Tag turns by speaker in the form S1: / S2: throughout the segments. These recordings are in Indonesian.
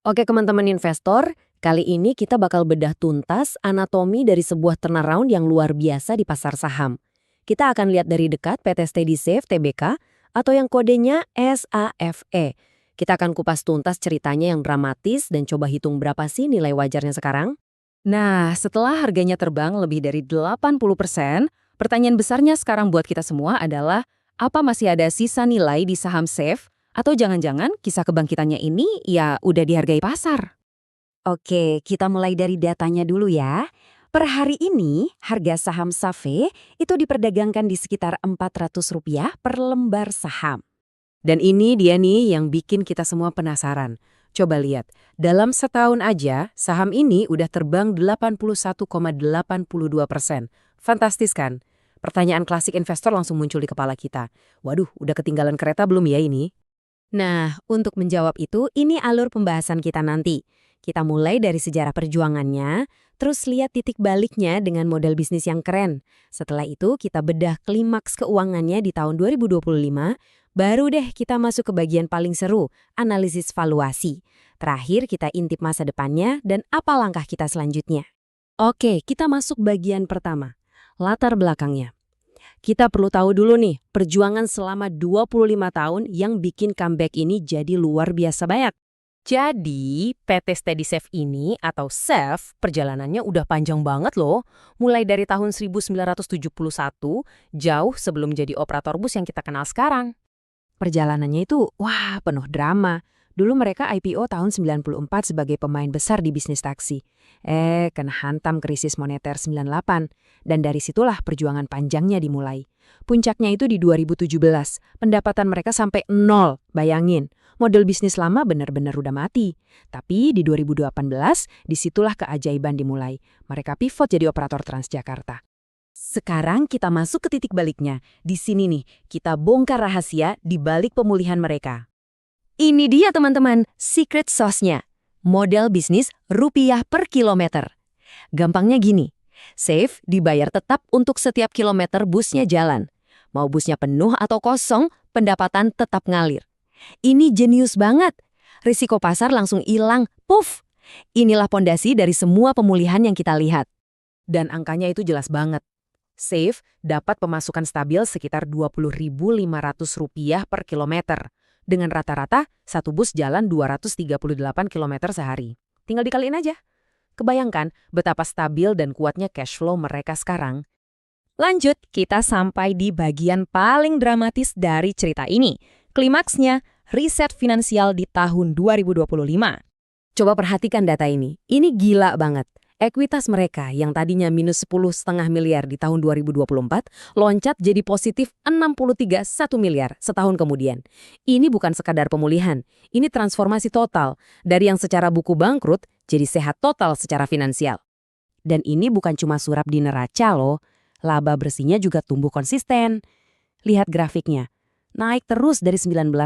S1: Oke teman-teman investor, kali ini kita bakal bedah tuntas anatomi dari sebuah turnaround yang luar biasa di pasar saham. Kita akan lihat dari dekat PT Steady Safe TBK atau yang kodenya SAFE. Kita akan kupas tuntas ceritanya yang dramatis dan coba hitung berapa sih nilai wajarnya sekarang.
S2: Nah, setelah harganya terbang lebih dari 80%, pertanyaan besarnya sekarang buat kita semua adalah, apa masih ada sisa nilai di saham SAFE? Atau jangan-jangan kisah kebangkitannya ini ya udah dihargai pasar?
S3: Oke, kita mulai dari datanya dulu ya. Per hari ini, harga saham SAFE itu diperdagangkan di sekitar Rp400 per lembar saham.
S1: Dan ini dia nih yang bikin kita semua penasaran. Coba lihat, dalam setahun aja saham ini udah terbang 81,82%. Fantastis kan? Pertanyaan klasik investor langsung muncul di kepala kita. Waduh, udah ketinggalan kereta belum ya ini?
S3: Nah, untuk menjawab itu, ini alur pembahasan kita nanti. Kita mulai dari sejarah perjuangannya, terus lihat titik baliknya dengan model bisnis yang keren. Setelah itu, kita bedah klimaks keuangannya di tahun 2025, baru deh kita masuk ke bagian paling seru, analisis valuasi. Terakhir, kita intip masa depannya dan apa langkah kita selanjutnya.
S1: Oke, kita masuk bagian pertama. Latar belakangnya. Kita perlu tahu dulu nih, perjuangan selama 25 tahun yang bikin comeback ini jadi luar biasa banyak. Jadi, PT Steady Safe ini atau SAFE perjalanannya udah panjang banget loh. Mulai dari tahun 1971, jauh sebelum jadi operator bus yang kita kenal sekarang.
S3: Perjalanannya itu, wah, penuh drama. Dulu mereka IPO tahun 94 sebagai pemain besar di bisnis taksi. Kena hantam krisis moneter 98. Dan dari situlah perjuangan panjangnya dimulai. Puncaknya itu di 2017. Pendapatan mereka sampai nol, bayangin. Model bisnis lama benar-benar udah mati. Tapi di 2018, disitulah keajaiban dimulai. Mereka pivot jadi operator Transjakarta. Sekarang kita masuk ke titik baliknya. Di sini nih, kita bongkar rahasia di balik pemulihan mereka. Ini dia teman-teman, secret sauce-nya. Model bisnis rupiah per kilometer. Gampangnya gini, SAFE dibayar tetap untuk setiap kilometer busnya jalan. Mau busnya penuh atau kosong, pendapatan tetap ngalir. Ini jenius banget. Risiko pasar langsung hilang, puff. Inilah pondasi dari semua pemulihan yang kita lihat.
S1: Dan angkanya itu jelas banget. SAFE dapat pemasukan stabil sekitar Rp20.500 per kilometer. Dengan rata-rata, satu bus jalan 238 km sehari. Tinggal dikaliin aja. Kebayangkan betapa stabil dan kuatnya cash flow mereka sekarang.
S2: Lanjut, kita sampai di bagian paling dramatis dari cerita ini. Klimaksnya, riset finansial di tahun 2025.
S1: Coba perhatikan data ini. Ini gila banget. Ekuitas mereka yang tadinya minus 10,5 miliar di tahun 2024 loncat jadi positif 63,1 miliar setahun kemudian. Ini bukan sekadar pemulihan, ini transformasi total dari yang secara buku bangkrut jadi sehat total secara finansial. Dan ini bukan cuma surap di neraca loh, laba bersihnya juga tumbuh konsisten. Lihat grafiknya, naik terus dari 19,7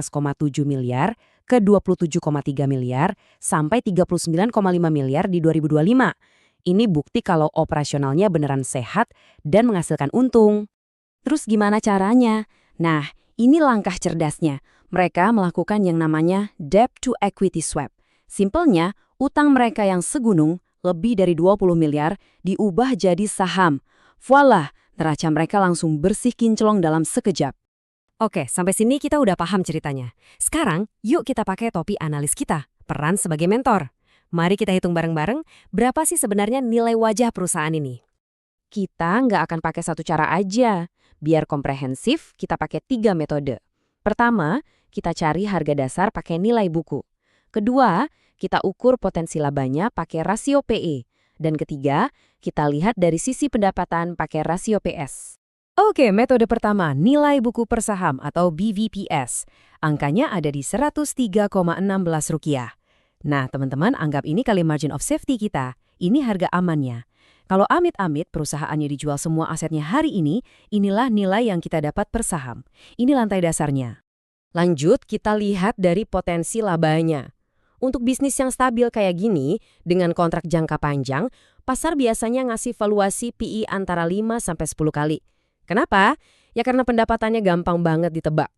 S1: miliar ke 27,3 miliar sampai 39,5 miliar di 2025. Ini bukti kalau operasionalnya beneran sehat dan menghasilkan untung. Terus gimana caranya? Nah, ini langkah cerdasnya. Mereka melakukan yang namanya debt to equity swap. Simpelnya, utang mereka yang segunung, lebih dari 20 miliar, diubah jadi saham. Voila, neraca mereka langsung bersih kinclong dalam sekejap. Oke, sampai sini kita udah paham ceritanya. Sekarang, yuk kita pakai topi analis kita, peran sebagai mentor. Mari kita hitung bareng-bareng, berapa sih sebenarnya nilai wajah perusahaan ini? Kita nggak akan pakai satu cara aja. Biar komprehensif, kita pakai 3 metode. Pertama, kita cari harga dasar pakai nilai buku. Kedua, kita ukur potensi labanya pakai rasio PE. Dan ketiga, kita lihat dari sisi pendapatan pakai rasio PS. Oke, metode pertama, nilai buku per saham atau BVPS. Angkanya ada di Rp103,16. Nah, teman-teman, anggap ini kali margin of safety kita. Ini harga amannya. Kalau amit-amit perusahaannya dijual semua asetnya hari ini, inilah nilai yang kita dapat per saham. Ini lantai dasarnya. Lanjut, kita lihat dari potensi labanya. Untuk bisnis yang stabil kayak gini, dengan kontrak jangka panjang, pasar biasanya ngasih valuasi PE antara 5-10 kali. Kenapa? Ya karena pendapatannya gampang banget ditebak.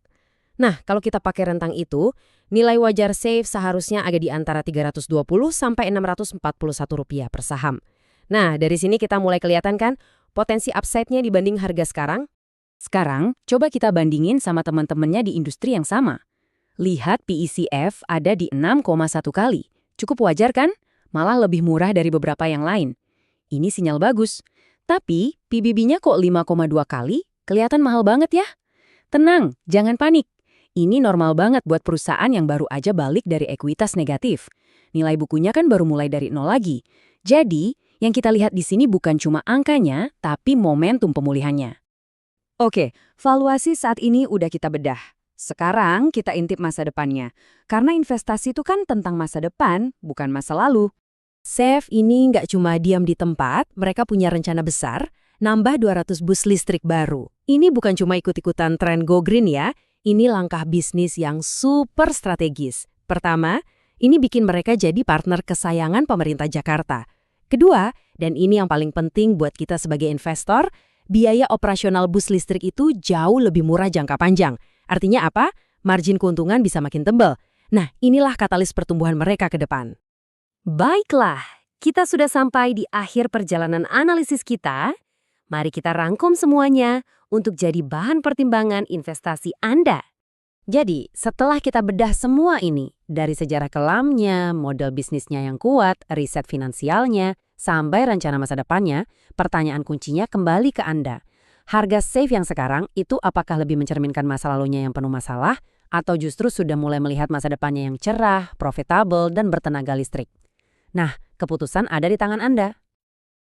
S1: Nah, kalau kita pakai rentang itu, nilai wajar SAFE seharusnya ada di antara Rp320 sampai Rp641 per saham. Nah, dari sini kita mulai kelihatan kan potensi upside-nya dibanding harga sekarang?
S2: Sekarang, coba kita bandingin sama teman-temannya di industri yang sama. Lihat PECF ada di 6,1 kali. Cukup wajar kan? Malah lebih murah dari beberapa yang lain. Ini sinyal bagus. Tapi, PBB-nya kok 5,2 kali? Kelihatan mahal banget ya? Tenang, jangan panik. Ini normal banget buat perusahaan yang baru aja balik dari ekuitas negatif. Nilai bukunya kan baru mulai dari nol lagi. Jadi, yang kita lihat di sini bukan cuma angkanya, tapi momentum pemulihannya.
S3: Oke, valuasi saat ini udah kita bedah. Sekarang kita intip masa depannya. Karena investasi itu kan tentang masa depan, bukan masa lalu.
S1: SAFE ini nggak cuma diam di tempat, mereka punya rencana besar, nambah 200 bus listrik baru. Ini bukan cuma ikut-ikutan tren go green ya, ini langkah bisnis yang super strategis. Pertama, ini bikin mereka jadi partner kesayangan pemerintah Jakarta. Kedua, dan ini yang paling penting buat kita sebagai investor, biaya operasional bus listrik itu jauh lebih murah jangka panjang. Artinya apa? Margin keuntungan bisa makin tebal. Nah, inilah katalis pertumbuhan mereka ke depan.
S4: Baiklah, kita sudah sampai di akhir perjalanan analisis kita. Mari kita rangkum semuanya untuk jadi bahan pertimbangan investasi Anda.
S1: Jadi, setelah kita bedah semua ini, dari sejarah kelamnya, model bisnisnya yang kuat, riset finansialnya, sampai rencana masa depannya, pertanyaan kuncinya kembali ke Anda. Harga SAFE yang sekarang itu apakah lebih mencerminkan masa lalunya yang penuh masalah, atau justru sudah mulai melihat masa depannya yang cerah, profitable, dan bertenaga listrik? Nah, keputusan ada di tangan Anda.